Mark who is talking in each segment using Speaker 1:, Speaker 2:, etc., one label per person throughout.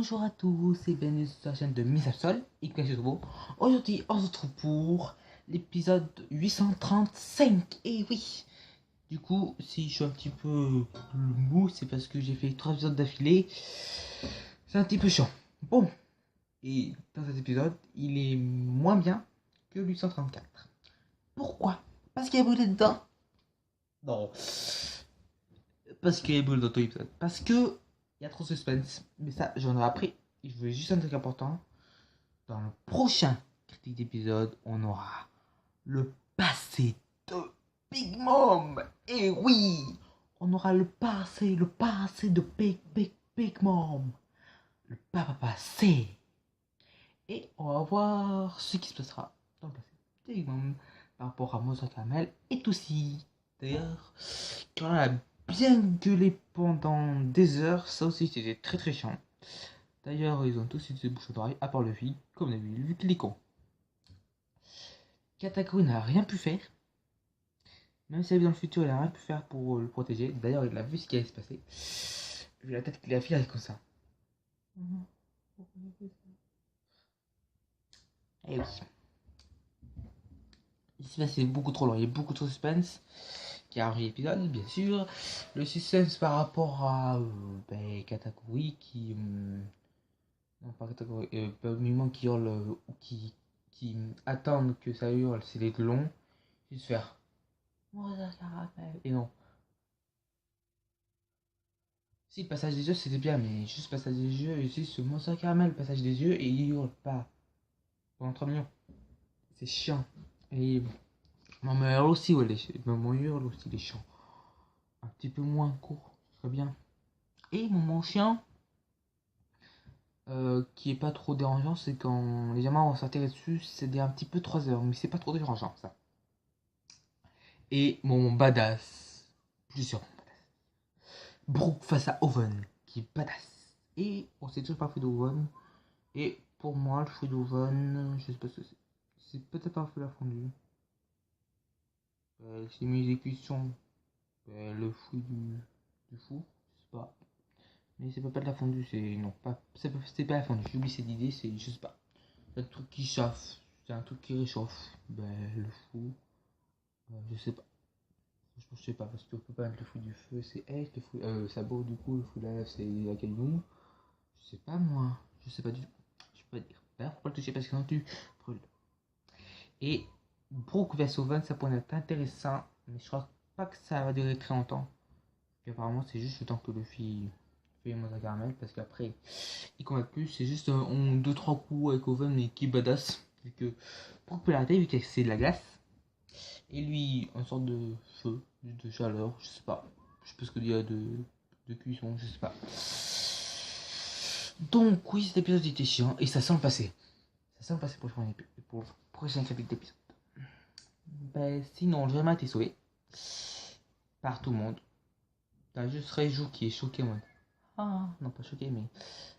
Speaker 1: Bonjour à tous et bienvenue sur la chaîne de Miss Absol et Clash Turbo. Aujourd'hui, on se retrouve pour l'épisode 835. Et oui, du coup, si je suis un petit peu mou, c'est parce que j'ai fait 3 épisodes d'affilée. C'est un petit peu chiant. Bon, et dans cet épisode, il est moins bien que le 834. Pourquoi? Parce qu'il y a brûlé dedans? Non. Parce qu'il y a brûlé dans ton épisode. Parce que il y a trop de suspense. Mais ça, j'en ai appris. Je veux juste un truc important. Dans le prochain critique d'épisode, on aura le passé de Big Mom. Et oui, on aura le passé de Big Mom. Le papa passé. Et on va voir ce qui se passera dans le passé de Big Mom par rapport à Mozart Caramel et aussi. D'ailleurs, quand on a bien gueulé pendant des heures, ça aussi c'était très très chiant. D'ailleurs, ils ont tous été bouchons d'oreilles, à part le fille, comme on a vu qu'il est con. Katakuri n'a rien pu faire. Même si elle est dans le futur, il n'a rien pu faire pour le protéger. D'ailleurs, il a vu ce qui allait se passer. Vu la tête qu'il a fait comme ça. Et oui. Ici, c'est beaucoup trop long. Il y a beaucoup trop de suspense. Qui a arrivé l'épisode, bien sûr. Le suspense par rapport à Katakuri qui. Non, pas Katakuri. Mimon qui hurle. Qui attendent que ça hurle, c'est les longs. Juste faire. Et non. Si, le passage des yeux, c'était bien, mais juste le passage des yeux, et juste ce monstre caramel, le passage des yeux, et il hurle pas. Pendant 3 millions. C'est chiant. Et Maman hurle aussi, ouais, Maman hurle aussi, les chiants. Un petit peu moins court, très bien. Et mon chien, qui est pas trop dérangeant, c'est quand les gamins vont s'intéresser dessus, c'est un petit peu 3 heures, mais c'est pas trop dérangeant, ça. Et mon badass, plus sûr, Brooke face à Owen, qui est badass. Et on s'est toujours pas fait d'Owen. Et pour moi, le fruit d'Owen, je sais pas ce que c'est. C'est peut-être un peu la fondue. C'est mes exécutions. Le fruit du four, je sais pas. Mais c'est pas de la fondue, c'est. Non, pas. C'est pas la fondue, j'oublie cette idée, c'est. Je sais pas. C'est un truc qui chauffe. C'est un truc qui réchauffe. Le four. Je sais pas. Franchement, je sais pas, parce qu'on peut pas mettre le fruit du feu, c'est H, le fruit. Sabot, du coup, le fruit de la lèvre, c'est la caillou. Je sais pas moi. Je sais pas du tout. Je peux pas dire. D'ailleurs, faut pas le toucher parce que sinon tu brûles. Et Brooke vs Owen, ça pourrait être intéressant, mais je crois pas que ça va durer très longtemps. Et apparemment, c'est juste le temps que le fille fait mon caramel, parce qu'après, il combat plus. C'est juste 2-3 coups avec Owen, mais qui badass. Vu que Brooke peut l'arrêter, vu que c'est de la glace. Et lui, une sorte de feu, de chaleur, je sais pas. Je sais pas ce qu'il y a de cuisson, je sais pas. Donc, oui, cet épisode était chiant, et ça sent le passé. Ça sent le passé pour le prochain critique d'épisode. Sinon, le Germain a été sauvé par tout le monde. T'as juste Reiju qui est choqué en mode. Ah, non, pas choqué, mais.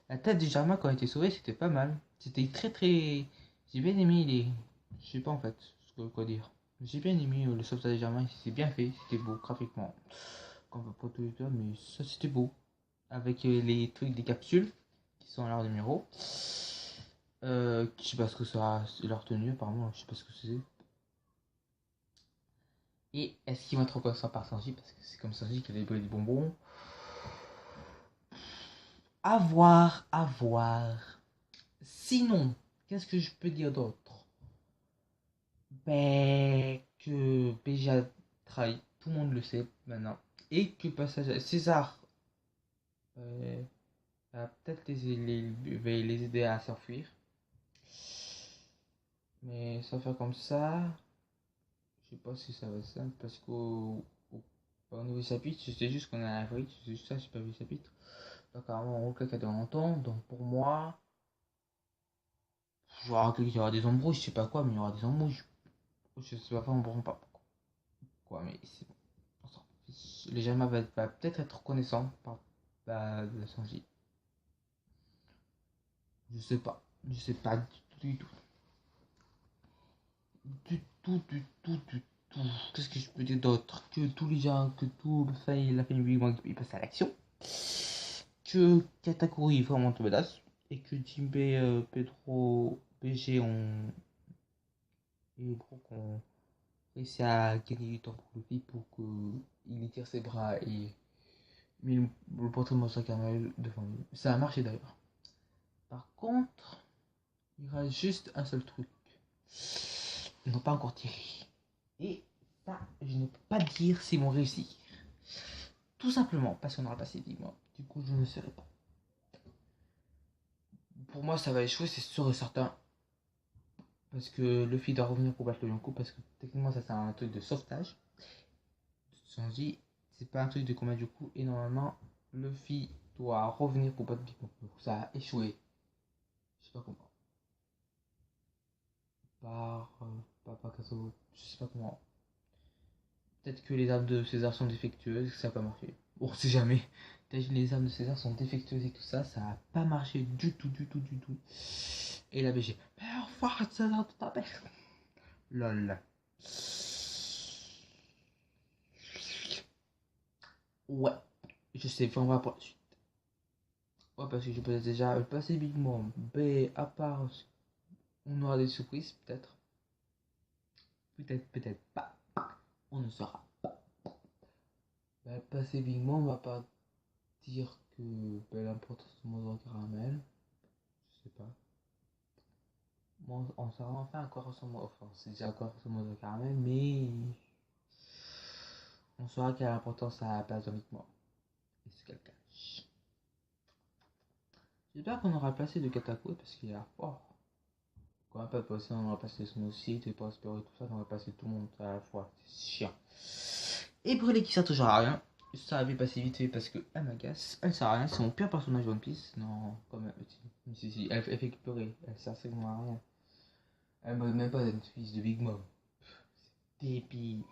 Speaker 1: La tête du Germain quand il a été sauvé, c'était pas mal. C'était très très. J'ai bien aimé les. Je sais pas en fait quoi dire. J'ai bien aimé le sauvetage du Germain, c'est bien fait, c'était beau graphiquement. Quand on va pas tout le mais ça c'était beau. Avec les trucs des capsules qui sont à leur numéro. Je sais pas ce que ça a leur tenue, apparemment, je sais pas ce que c'est. Et est-ce qu'ils vont être reconnaissants par Sanji? Parce que c'est comme Sanji qui a des bonbons. À voir, à voir. Sinon, qu'est-ce que je peux dire d'autre? Que PG a trahi, tout le monde le sait maintenant. Et que passage César va peut-être les aider à s'enfuir. Mais sans faire comme ça, je sais pas si ça va être simple parce qu'au nouveau chapitre, je sais juste qu'on est à l'avril, c'est juste ça, j'ai pas vu le chapitre. Donc apparemment on roule caca de longtemps, donc pour moi, il y aura des embrouilles, je sais pas quoi, mais il y aura des embrouilles. Je sais pas, on ne pas quoi, mais c'est bon. Les Germains va peut-être être reconnaissant par la Sanji. Je sais pas du tout. Du tout. Qu'est-ce que je peux dire d'autre? Que tous les gens, que tout la famille Big Bang il passe à l'action. Que Katakuri est vraiment tout badass. et que Jimbe, Pedro, BG et Brook ont réussi à gagner du temps pour Luffy pour qu'il tire ses bras et met le portrait de Monstre Caramel devant lui. Ça a marché d'ailleurs. Par contre, il reste juste un seul truc. Ils n'ont pas encore tiré. Et ça, je ne peux pas dire s'ils vont réussir. Tout simplement parce qu'on aura passé 10 mois. Du coup, je ne saurais pas. Pour moi, ça va échouer, c'est sûr et certain. Parce que Luffy doit revenir pour battre le Yonko. Parce que techniquement, ça c'est un truc de sauvetage. Sanji, c'est pas un truc de combat du coup. Et normalement, Luffy doit revenir pour battre Big Mom. Donc ça a échoué. Je sais pas comment. Par Kazoto. Je sais pas comment. Peut-être que les armes de César sont défectueuses, que ça n'a pas marché. On sait jamais. T'imagines, les armes de César sont défectueuses et tout ça, ça n'a pas marché du tout, du tout, du tout. Et la BG. Mais enfin, César de ta mère. Lol. Ouais. Je sais vraiment pas pour la suite. Ouais, parce que je peux déjà passer Big Mom. B, à part, on aura des surprises, peut-être. Peut-être, peut-être pas. On ne saura pas. Bah, passer Big Mom, on va pas dire que l'importance de mon caramel. Je sais pas. Bon, on saura enfin à quoi ressemble. Enfin, c'est déjà à quoi ressemble mon caramel, mais on saura quelle importance ça a à la place de Big Mom. Et ce qu'elle cache. J'espère qu'on aura placé de Katakuri parce qu'il est fort. Quand on va pas passer, on va passer son aussi, tu pas espérer tout ça, on va passer tout le monde à la fois. C'est chiant. Et Brûlé qui sert toujours à rien. Ça a pu passer vite fait parce que elle m'agace. Elle sert à rien, c'est mon pire personnage One Piece. Non, quand même. Si, elle fait que pleurer. Elle sert strictement à rien. Elle m'a même pas d'être fils de Big Mom. C'est débile.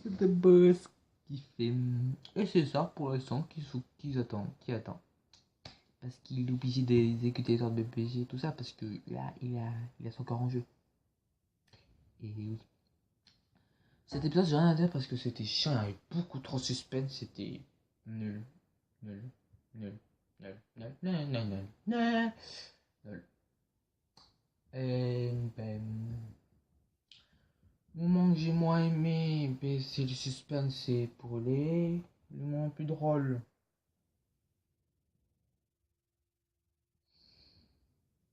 Speaker 1: C'est The Boss qui fait. Et c'est ça pour l'instant qui attend. Parce qu'il est obligé d'exécuter les ordres de PG et tout ça. Parce que là, il a son corps en jeu. Et oui. Cet épisode, j'ai rien à dire parce que c'était chiant, il y avait beaucoup trop de suspense, c'était nul, nul, nul, nul, nul, nul, nul, nul, nul, nul. Et ben, le moment que j'ai moins aimé, ben, c'est le suspense, c'est pour le moment plus drôle.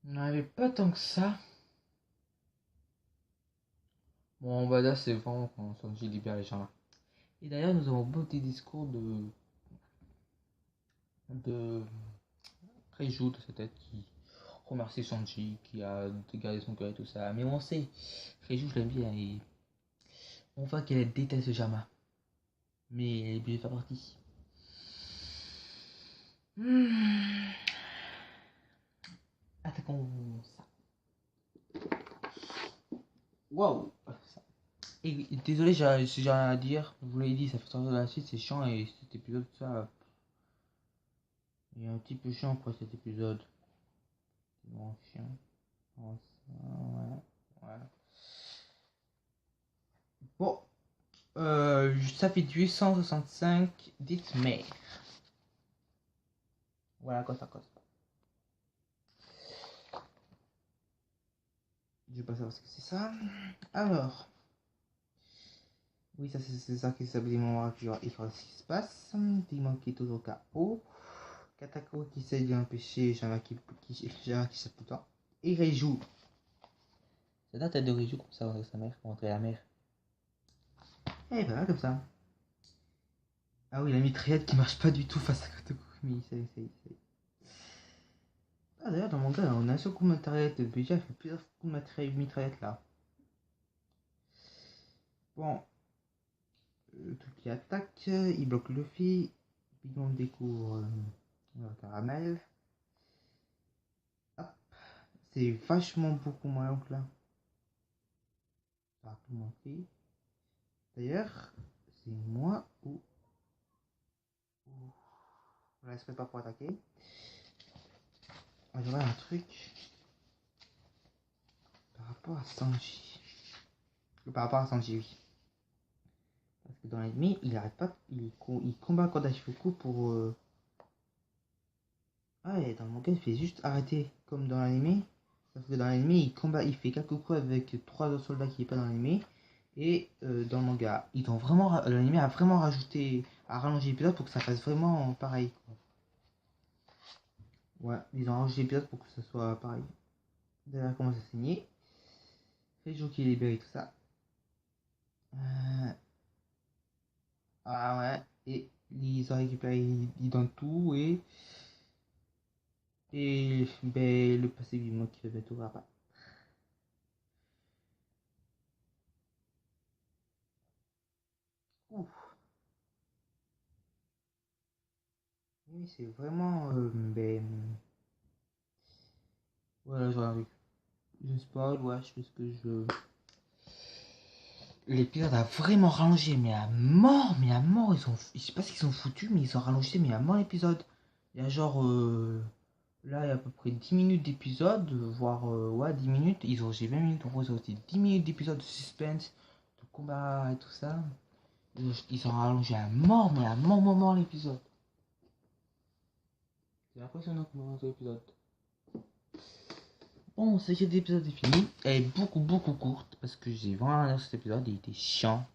Speaker 1: On n'avait pas tant que ça. Bon, bah là, c'est vraiment quand Sanji libère les gens là. Et d'ailleurs, nous avons beau des discours de Reiju de sa tête qui remercie Sanji, qui a gardé son cœur et tout ça. Mais on sait, Reiju, je l'aime bien et on voit qu'elle déteste Jama. Mais elle est obligée de faire partie. Attaquons ça. Waouh! Et désolé, si j'ai rien à dire. Je vous l'ai dit, ça fait sortir de la suite, c'est chiant et cet épisode, ça. Il est un petit peu chiant quoi cet épisode. C'est vraiment chiant. Ouais, ouais. Bon, ça fait 865, dites mais. Voilà quoi ça coste. Je vais pas savoir ce que c'est ça. Alors. Oui, ça c'est ça qui s'appelle mon il faudra ce qui se passe. Dis-moi qui est toujours KO. Katako qui essaye de l'empêcher, Jama qui sait tout le temps. Et Reiju. C'est la tête de Reiju comme ça, sa mère, pour montrer la mère. Et voilà, comme ça. Ah oui, la mitraillette qui marche pas du tout face à Katako. Mais ça y est. Ah d'ailleurs, dans mon gars, on a un seul coup de mitraillette. Déjà, il fait plusieurs coups de mitraillette là. Bon. Tout qui attaque, il bloque Luffy. Big Mom découvre le caramel. Hop. C'est vachement beaucoup moins long que là. Ça a tout manqué. D'ailleurs, c'est moi ou. On ne laisse pas pour attaquer. On va un truc par rapport à Sanji. Par rapport à Sanji, oui. Parce que dans l'ennemi, il arrête pas. Il combat Kodashi Fuku pour. Ah, et dans le manga, il fait juste arrêter, comme dans l'anime. Sauf que dans l'anime, il combat, il fait quelques coups avec 3 autres soldats qui n'est pas dans l'anime. Et dans le manga, l'anime a vraiment rajouté, a rallongé l'épisode pour que ça fasse vraiment pareil, quoi. Ouais, ils ont rallongé l'épisode pour que ça soit pareil. Derrière, commence à saigner. Les gens qui est libéré, tout ça. Euh, ah ouais, et ils ont récupéré, ils donnent tout et ben, le passé vivant qui fait bientôt pas. Ouf, oui, c'est vraiment. Ben, voilà, je spoil, ouais, je fais ce que je. L'épisode a vraiment rallongé, mais à mort, je sais pas ce qu'ils ont foutu, mais ils ont rallongé, mais à mort l'épisode. Il y a genre, là, il y a à peu près 10 minutes d'épisode, voire, ouais, 10 minutes. J'ai 20 minutes, en gros, ils ont aussi 10 minutes d'épisode de suspense, de combat et tout ça. Ils ont rallongé à mort, mais à mort l'épisode. C'est impressionnant comment l'épisode. Bon, cet épisode est fini. Elle est beaucoup courte parce que j'ai vraiment cet épisode, il était chiant.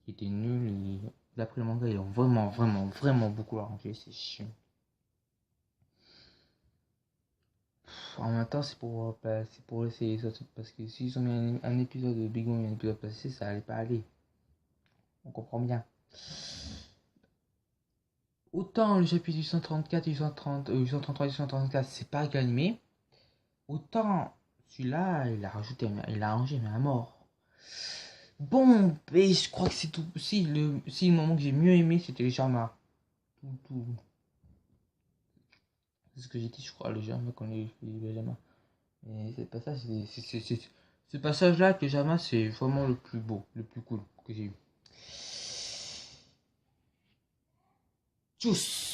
Speaker 1: Il était nul. D'après le manga, ils ont vraiment beaucoup arrangé. C'est chiant. En même temps, c'est pour laisser les autres. Parce que s'ils ont mis un épisode de Big Mom et un épisode passé, ça allait pas aller. On comprend bien. Autant le chapitre 834, 833, 834, c'est pas animé. Autant celui-là, il a arrangé, mais à mort. Bon, et je crois que c'est tout. Si le moment que j'ai mieux aimé, c'était les Jama. Tout. C'est ce que j'ai dit, je crois, les Jama, quand les Jama. Mais c'est pas ça, ce passage-là que Jama, c'est vraiment le plus beau, le plus cool que j'ai eu. Tchuss!